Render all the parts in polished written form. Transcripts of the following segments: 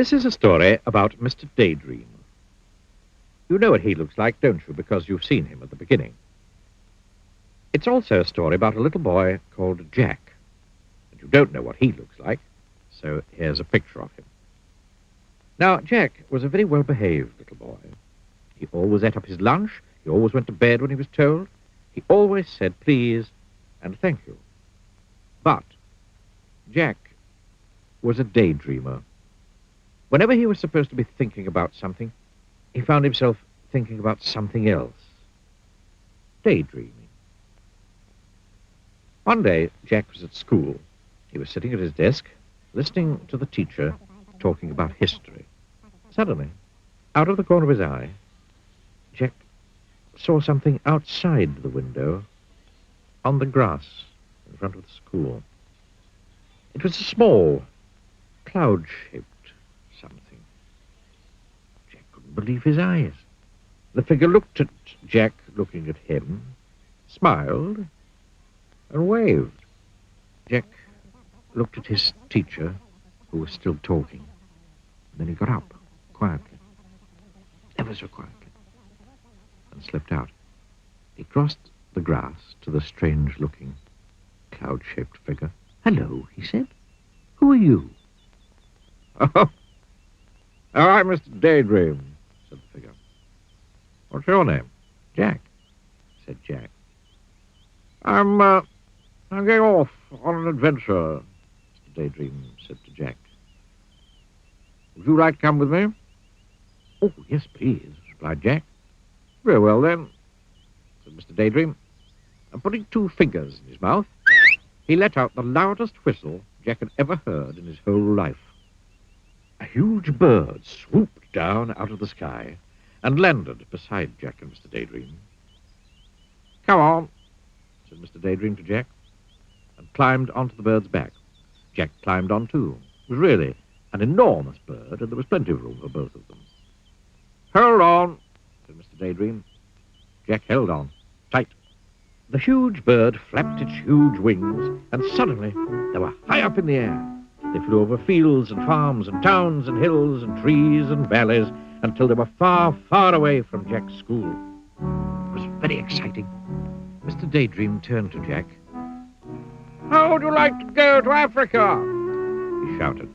This is a story about Mr. Daydream. You know what he looks like, don't you, because you've seen him at the beginning. It's also a story about a little boy called Jack. And you don't know what he looks like, so here's a picture of him. Now, Jack was a very well-behaved little boy. He always ate up his lunch. He always went to bed when he was told. He always said please and thank you. But Jack was a daydreamer. Whenever he was supposed to be thinking about something, he found himself thinking about something else. Daydreaming. One day, Jack was at school. He was sitting at his desk, listening to the teacher talking about history. Suddenly, out of the corner of his eye, Jack saw something outside the window on the grass in front of the school. It was a small, cloud-shaped something. Jack couldn't believe his eyes. The figure looked at Jack, looking at him, smiled, and waved. Jack looked at his teacher, who was still talking. Then he got up, quietly, ever so quietly, and slipped out. He crossed the grass to the strange-looking, cloud-shaped figure. "Hello," he said. "Who are you?" "Oh, I'm Mr. Daydream," said the figure. "What's your name?" "Jack," said Jack. I'm going off on an adventure," Mr. Daydream said to Jack. "Would you like to come with me?" "Oh, yes, please," replied Jack. "Very well, then," said Mr. Daydream. And putting 2 fingers in his mouth, he let out the loudest whistle Jack had ever heard in his whole life. A huge bird swooped down out of the sky and landed beside Jack and Mr. Daydream. "Come on," said Mr. Daydream to Jack, and climbed onto the bird's back. Jack climbed on too. It was really an enormous bird, and there was plenty of room for both of them. "Hold on," said Mr. Daydream. Jack held on, tight. The huge bird flapped its huge wings, and suddenly they were high up in the air. They flew over fields and farms and towns and hills and trees and valleys until they were far, far away from Jack's school. It was very exciting. Mr. Daydream turned to Jack. "How would you like to go to Africa?" he shouted.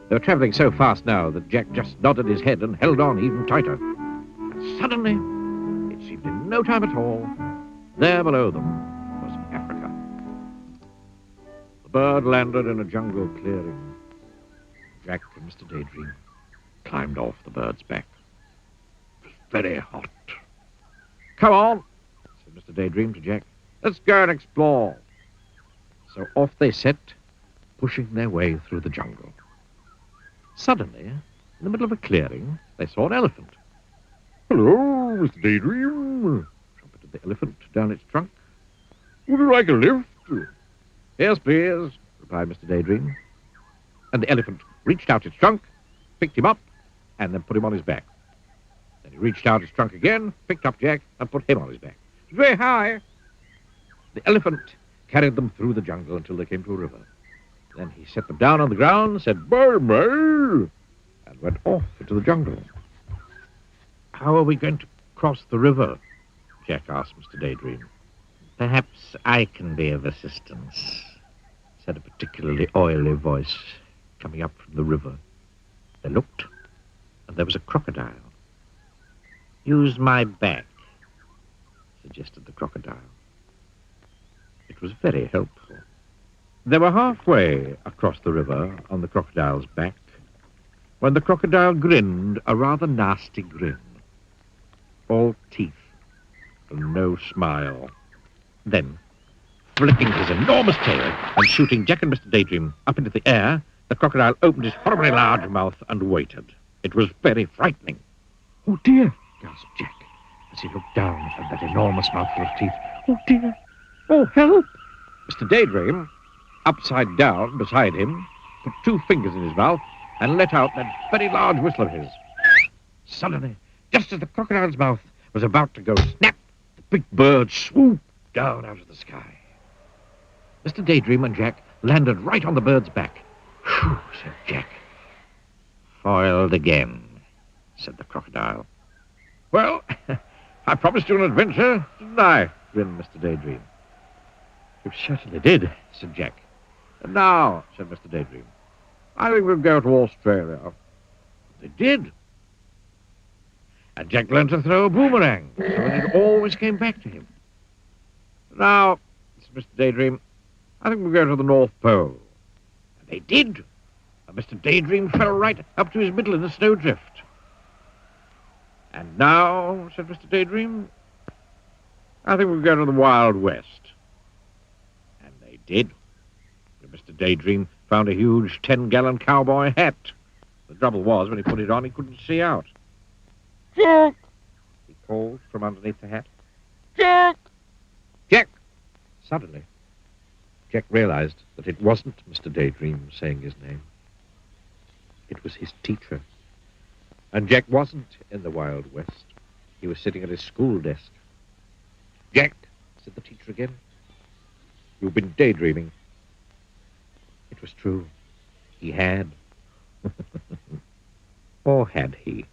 They were traveling so fast now that Jack just nodded his head and held on even tighter. And suddenly, it seemed in no time at all, there below them was Africa. The bird landed in a jungle clearing. Jack and Mr. Daydream climbed off the bird's back. It was very hot. "Come on," said Mr. Daydream to Jack. "Let's go and explore." So off they set, pushing their way through the jungle. Suddenly, in the middle of a clearing, they saw an elephant. "Hello, Mr. Daydream," trumpeted the elephant down its trunk. "Would you like a lift?" "Yes, please," replied Mr. Daydream. And the elephant reached out its trunk, picked him up, and then put him on his back. Then he reached out his trunk again, picked up Jack, and put him on his back. It was very high. The elephant carried them through the jungle until they came to a river. Then he set them down on the ground, said bye-bye, and went off into the jungle. "How are we going to cross the river?" Jack asked Mr. Daydream. "Perhaps I can be of assistance," said a particularly oily voice coming up from the river. They looked, and there was a crocodile. "Use my back," suggested the crocodile. It was very helpful. They were halfway across the river on the crocodile's back when the crocodile grinned a rather nasty grin. All teeth and no smile. Then, flicking his enormous tail and shooting Jack and Mr. Daydream up into the air, the crocodile opened his horribly large mouth and waited. It was very frightening. "Oh, dear," gasped Jack as he looked down at that enormous mouthful of teeth. "Oh, dear. Oh, help!" Mr. Daydream, upside down beside him, put 2 fingers in his mouth and let out that very large whistle of his. Suddenly, just as the crocodile's mouth was about to go snap, the big bird swooped down out of the sky. Mr. Daydream and Jack landed right on the bird's back. "Phew," said Jack. Foiled again, said the crocodile. Well, I promised you an adventure, didn't I? Grinned Mr. Daydream. You certainly did, said Jack. And now, said Mr. Daydream, I think we'll go to Australia. They did. And Jack learned to throw a boomerang, so that it always came back to him. Now, said Mr. Daydream, I think we'll go to the North Pole. And they did. And Mr. Daydream fell right up to his middle in a snowdrift. And now, said Mr. Daydream, I think we'll go to the Wild West. And they did. And Mr. Daydream found a huge 10-gallon cowboy hat. The trouble was, when he put it on, he couldn't see out. Jack! He called from underneath the hat. Jack! Jack! Suddenly, Jack realized that it wasn't Mr. Daydream saying his name. It was his teacher. And Jack wasn't in the Wild West. He was sitting at his school desk. Jack, said the teacher again, you've been daydreaming. It was true. He had. Or had he?